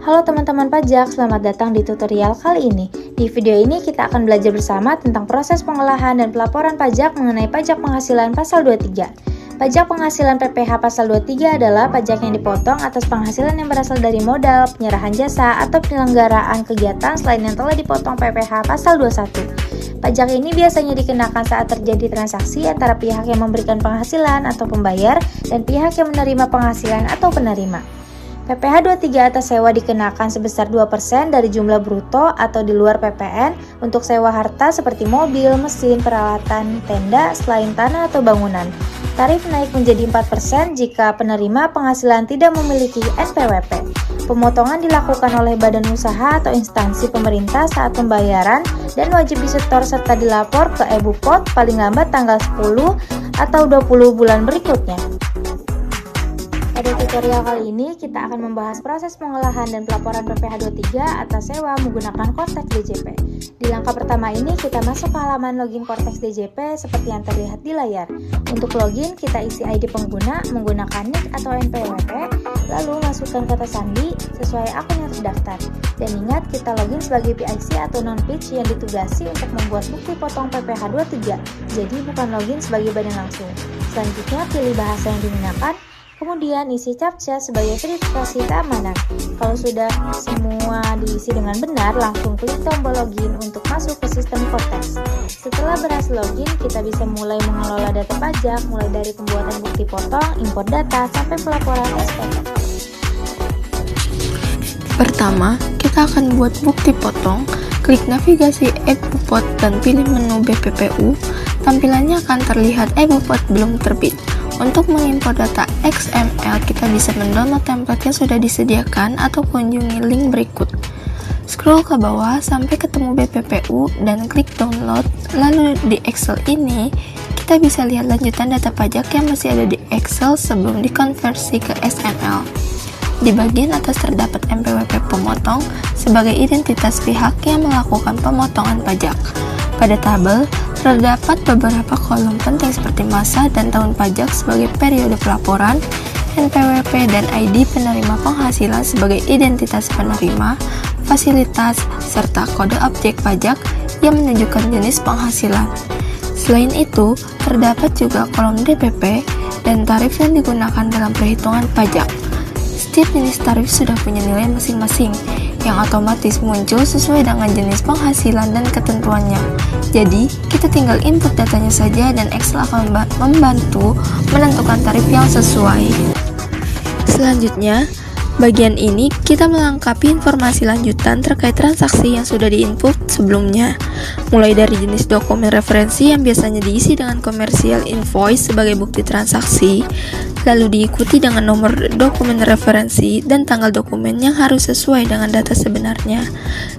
Halo teman-teman pajak, selamat datang di tutorial kali ini. Di video ini kita akan belajar bersama tentang proses pengolahan dan pelaporan pajak mengenai pajak penghasilan pasal 23. Pajak penghasilan PPh pasal 23 adalah pajak yang dipotong atas penghasilan yang berasal dari modal, penyerahan jasa, atau penyelenggaraan kegiatan selain yang telah dipotong PPh pasal 21. Pajak ini biasanya dikenakan saat terjadi transaksi antara pihak yang memberikan penghasilan atau pembayar dan pihak yang menerima penghasilan atau penerima. PPh 23 atas sewa dikenakan sebesar 2% dari jumlah bruto atau di luar PPN untuk sewa harta seperti mobil, mesin, peralatan, tenda, selain tanah atau bangunan. Tarif naik menjadi 4% jika penerima penghasilan tidak memiliki NPWP. Pemotongan dilakukan oleh badan usaha atau instansi pemerintah saat pembayaran dan wajib disetor serta dilapor ke e-Bupot paling lambat tanggal 10 atau 20 bulan berikutnya. Pada tutorial kali ini, kita akan membahas proses pengolahan dan pelaporan PPh 23 atas sewa menggunakan Kortex DJP. Di langkah pertama ini, kita masuk ke halaman login Kortex DJP seperti yang terlihat di layar. Untuk login, kita isi ID pengguna menggunakan NIK atau NPWP, lalu masukkan kata sandi sesuai akun yang terdaftar. Dan ingat, kita login sebagai PIC atau non-pitch yang ditugasi untuk membuat bukti potong PPh 23, jadi bukan login sebagai badan langsung. Selanjutnya, pilih bahasa yang digunakan. Kemudian isi CAPTCHA sebagai verifikasi keamanan. Kalau sudah semua diisi dengan benar, langsung klik tombol login untuk masuk ke sistem Kortex. Setelah berhasil login, kita bisa mulai mengelola data pajak, mulai dari pembuatan bukti potong, import data, sampai pelaporan SPT. Pertama, kita akan buat bukti potong. Klik navigasi e-Bupot dan pilih menu BPPU. Tampilannya akan terlihat e-Bupot belum terbit. Untuk mengimpor data XML, kita bisa mendownload template yang sudah disediakan atau kunjungi link berikut. Scroll ke bawah sampai ketemu BPPU dan klik download. Lalu di Excel ini, kita bisa lihat lanjutan data pajak yang masih ada di Excel sebelum dikonversi ke XML. Di bagian atas terdapat NPWP pemotong sebagai identitas pihak yang melakukan pemotongan pajak. Pada tabel, terdapat beberapa kolom penting seperti masa dan tahun pajak sebagai periode pelaporan, NPWP dan ID penerima penghasilan sebagai identitas penerima, fasilitas, serta kode objek pajak yang menunjukkan jenis penghasilan. Selain itu, terdapat juga kolom DPP dan tarif yang digunakan dalam perhitungan pajak. Setiap jenis tarif sudah punya nilai masing-masing yang otomatis muncul sesuai dengan jenis penghasilan dan ketentuannya. Jadi, kita tinggal input datanya saja dan Excel akan membantu menentukan tarif yang sesuai. Selanjutnya, bagian ini kita melengkapi informasi lanjutan terkait transaksi yang sudah diinput sebelumnya, mulai dari jenis dokumen referensi yang biasanya diisi dengan commercial invoice sebagai bukti transaksi, lalu diikuti dengan nomor dokumen referensi dan tanggal dokumen yang harus sesuai dengan data sebenarnya.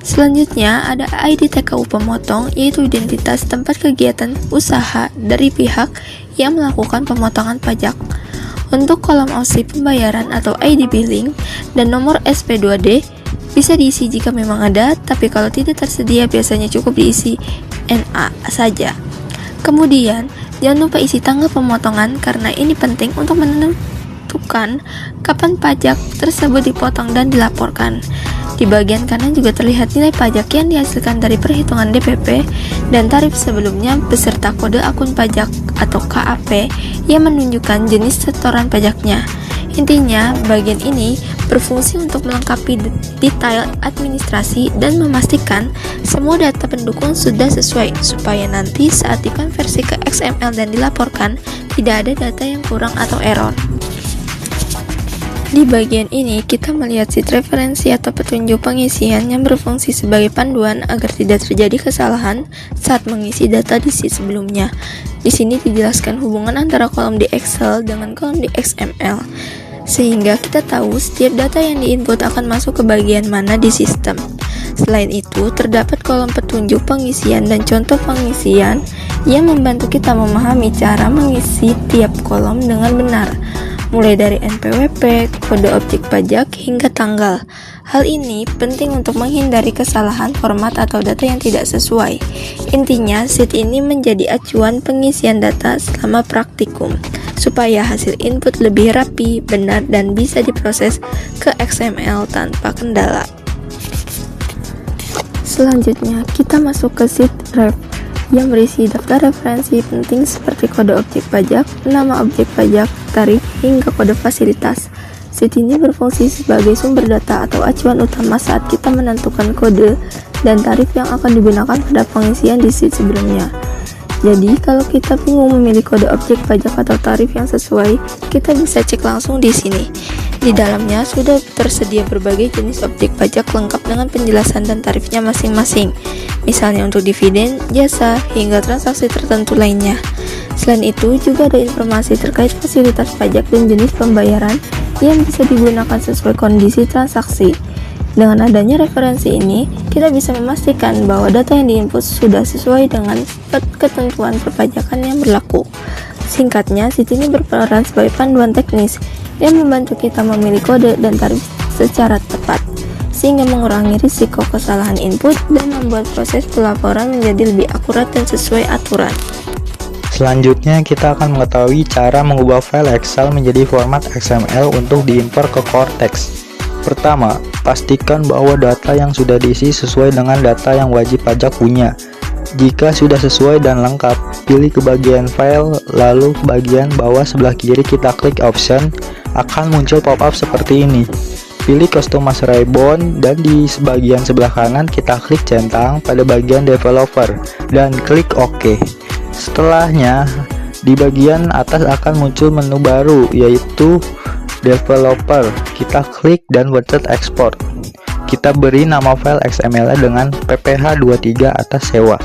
Selanjutnya ada ID TKU pemotong, yaitu identitas tempat kegiatan usaha dari pihak yang melakukan pemotongan pajak. Untuk kolom opsi pembayaran atau ID billing dan nomor SP2D bisa diisi jika memang ada, tapi kalau tidak tersedia biasanya cukup diisi NA saja. Kemudian, jangan lupa isi tanggal pemotongan karena ini penting untuk menentukan kapan pajak tersebut dipotong dan dilaporkan. Di bagian kanan juga terlihat nilai pajak yang dihasilkan dari perhitungan DPP dan tarif sebelumnya beserta kode akun pajak atau KAP yang menunjukkan jenis setoran pajaknya. Intinya, bagian ini berfungsi untuk melengkapi detail administrasi dan memastikan semua data pendukung sudah sesuai, supaya nanti saat dikonversi ke XML dan dilaporkan, tidak ada data yang kurang atau error. Di bagian ini, kita melihat sheet referensi atau petunjuk pengisian yang berfungsi sebagai panduan agar tidak terjadi kesalahan saat mengisi data di sheet sebelumnya. Di sini dijelaskan hubungan antara kolom di Excel dengan kolom di XML, sehingga kita tahu setiap data yang diinput akan masuk ke bagian mana di sistem. Selain itu, terdapat kolom petunjuk pengisian dan contoh pengisian yang membantu kita memahami cara mengisi tiap kolom dengan benar. mulai dari NPWP, kode objek pajak, hingga tanggal. Hal ini penting untuk menghindari kesalahan format atau data yang tidak sesuai. Intinya, sheet ini menjadi acuan pengisian data selama praktikum, supaya hasil input lebih rapi, benar, dan bisa diproses ke XML tanpa kendala. Selanjutnya, kita masuk ke sheet ref yang berisi daftar referensi penting seperti kode objek pajak, nama objek pajak, tarif, hingga kode fasilitas. Sheet ini berfungsi sebagai sumber data atau acuan utama saat kita menentukan kode dan tarif yang akan digunakan pada pengisian di sheet sebelumnya. Jadi, kalau kita bingung memilih kode objek pajak atau tarif yang sesuai, kita bisa cek langsung di sini. Di dalamnya sudah tersedia berbagai jenis objek pajak lengkap dengan penjelasan dan tarifnya masing-masing. Misalnya untuk dividen, jasa, hingga transaksi tertentu lainnya. Selain itu, juga ada informasi terkait fasilitas pajak dan jenis pembayaran yang bisa digunakan sesuai kondisi transaksi. Dengan adanya referensi ini, kita bisa memastikan bahwa data yang diinput sudah sesuai dengan ketentuan perpajakan yang berlaku. Singkatnya, sheet ini berperan sebagai panduan teknis yang membantu kita memilih kode dan tarif secara tepat, sehingga mengurangi risiko kesalahan input dan membuat proses pelaporan menjadi lebih akurat dan sesuai aturan. Selanjutnya, kita akan mengetahui cara mengubah file Excel menjadi format XML untuk diimport ke Cortex. Pertama, pastikan bahwa data yang sudah diisi sesuai dengan data yang wajib pajak punya. Jika sudah sesuai dan lengkap, pilih ke bagian file, lalu bagian bawah sebelah kiri kita klik option, akan muncul pop-up seperti ini. Pilih Customize Ribbon dan di bagian sebelah kanan kita klik centang pada bagian developer dan klik OK. Setelahnya, di bagian atas akan muncul menu baru yaitu developer. Kita klik dan pencet export. Kita beri nama file XML dengan pph23 atas sewa.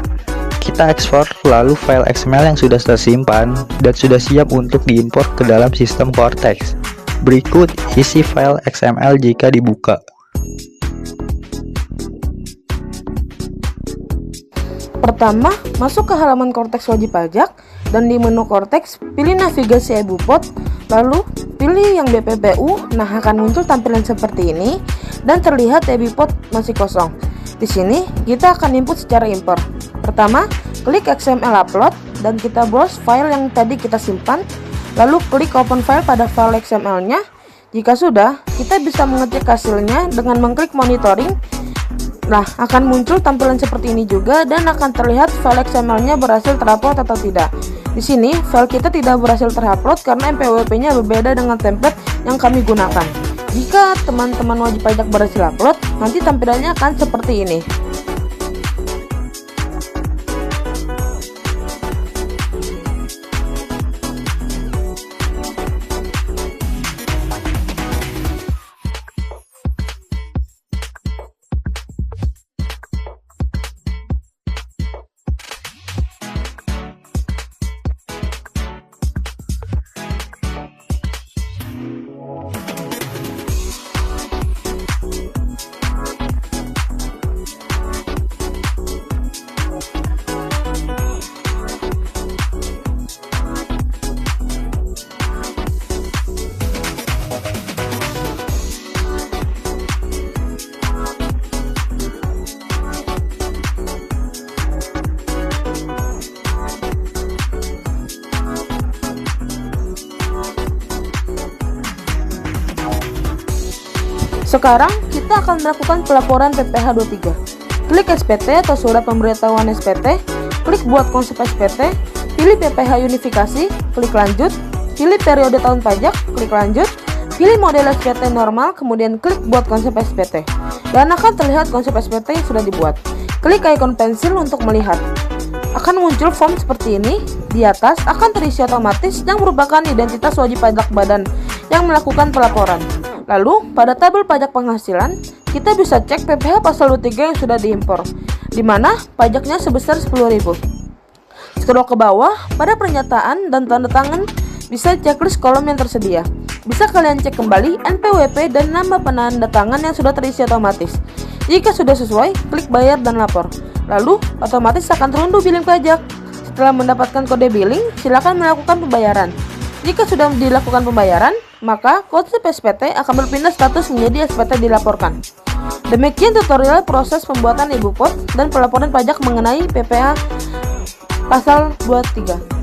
Kita ekspor lalu file XML yang sudah tersimpan dan sudah siap untuk diimport ke dalam sistem Cortex. Berikut isi file XML jika dibuka. Pertama, masuk ke halaman Cortex wajib pajak dan di menu Cortex pilih navigasi EBUPOD, lalu pilih yang BPPU. Nah, akan muncul tampilan seperti ini dan terlihat EBUPOD masih kosong. Di sini kita akan input secara import. Pertama, klik XML upload dan kita browse file yang tadi kita simpan, lalu klik open file pada file XML-nya. Jika sudah, kita bisa mengecek hasilnya dengan mengklik monitoring. Nah, akan muncul tampilan seperti ini juga dan akan terlihat file XML-nya berhasil terupload atau tidak. Di sini, file kita tidak berhasil terupload karena MPWP-nya berbeda dengan template yang kami gunakan. Jika teman-teman wajib pajak berhasil upload, nanti tampilannya akan seperti ini. Sekarang kita akan melakukan pelaporan PPh 23. Klik SPT atau surat pemberitahuan SPT, klik buat konsep SPT, pilih PPh unifikasi, klik lanjut, pilih periode tahun pajak, klik lanjut, pilih model SPT normal, kemudian klik buat konsep SPT. Dan akan terlihat konsep SPT yang sudah dibuat. Klik ikon pensil untuk melihat. Akan muncul form seperti ini. Di atas akan terisi otomatis yang merupakan identitas wajib pajak badan yang melakukan pelaporan. Lalu, pada tabel pajak penghasilan, kita bisa cek PPh pasal 23 yang sudah diimpor, di mana pajaknya sebesar 10.000. Scroll ke bawah, pada pernyataan dan tanda tangan, bisa checklist kolom yang tersedia. Bisa kalian cek kembali NPWP dan nama penanda tangan yang sudah terisi otomatis. Jika sudah sesuai, klik bayar dan lapor. Lalu, otomatis akan terunduh billing pajak. Setelah mendapatkan kode billing, silakan melakukan pembayaran. Jika sudah dilakukan pembayaran, maka konsep SPT akan berpindah status menjadi SPT dilaporkan. Demikian tutorial proses pembuatan e-Bupot dan pelaporan pajak mengenai PPh pasal 23.